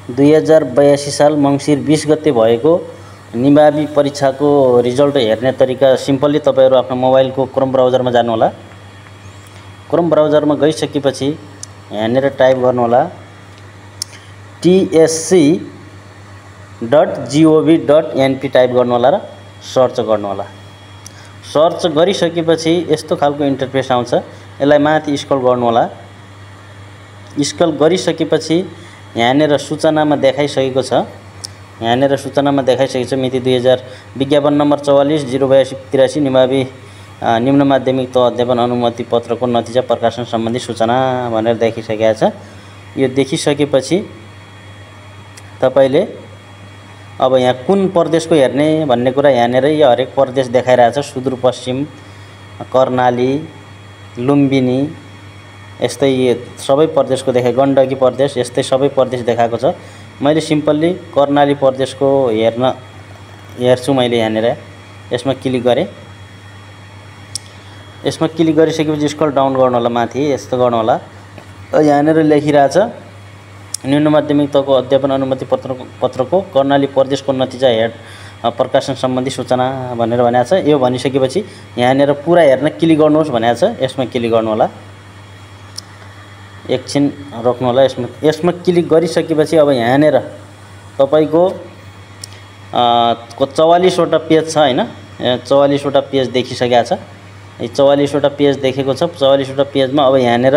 2082 साल मङ्सिर 20 गते भएको निमावि परीक्षाको रिजल्ट हेर्ने तरिका सिम्पली तपाईहरु आफ्नो मोबाइलको क्रोम ब्राउजरमा जानुहोला। क्रोम ब्राउजरमा गइसकेपछि यहाँनिर टाइप गर्नुहोला tsc.gov.np टाइप गर्नुहोला र सर्च गर्नुहोला। सर्च गरिसकेपछि यस्तो खालको इन्टरफेस आउँछ। यसलाई माथि स्क्रल गर्नुहोला। स्क्रल गरिसकेपछि यहाँनिर सूचनामा देखाइसकेको छ। यहाँनिर सूचनामा देखाइसकेको छ मिति 2000 विज्ञापन नम्बर 44/08283 निमावि निम्न माध्यमिक तह अध्यापन अनुमति पत्रको नतिजा प्रकाशन सम्बन्धी सूचना भनेर देखिसकेको छ। यो देखिसकेपछि तपाईले अब यहाँ कुन प्रदेशको हेर्ने भन्ने कुरा यहाँनिर यो हरेक प्रदेश देखाइरहेछ। सुदूरपश्चिम, कर्णाली, लुम्बिनी यस्तै सबै प्रदेशको देखाइ, गण्डकी प्रदेश यस्तै सबै प्रदेश देखाएको छ। मैले सिम्पली कर्णाली प्रदेशको हेर्छु मैले यहाँनिर। यसमा क्लिक गरे। यसमा क्लिक गरिसकेपछि स्क्रल डाउन गर्नु होला, माथि यस्तो गर्नु होला। यहाँनिर लेखिरहेछ निम्न माध्यमिक तहको अध्यापन अनुमति पत्रको कर्णाली प्रदेशको नतिजा प्रकाशन सम्बन्धी सूचना भनेर भनेको छ। यो भनिसकेपछि यहाँनिर पुरा हेर्न क्लिक गर्नुहोस् भनेको छ। यसमा क्लिक गर्नु होला। एकछिन रोक्नु होला। यसमा क्लिक गरिसकेपछि अब यहाँनिर तपाईको 44 वटा पेज छ हैन। 44 वटा पेज देखिसकेको छ। यो 44 वटा पेज देखेको छ। 44 वटा पेजमा अब यहाँनिर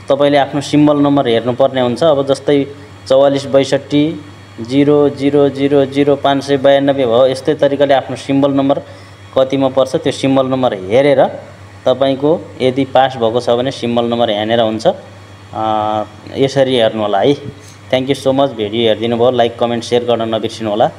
तपाईले आफ्नो सिम्बल नम्बर हेर्नुपर्ने हुन्छ। अब जस्तै 4462000592 भयो। यस्तै तरिकाले आफ्नो सिम्बल नम्बर कतिमा पर्छ त्यो सिम्बल नम्बर हेरेर तपाईको यदि पास भएको छ भने सिम्बल नम्बर यहाँनिर हुन्छ। यसरी हेर्नु होला है। Thank you so much. Video हेरिदिनु भयो। लाइक, कमेन्ट, शेयर गर्न नबिर्सिनु होला।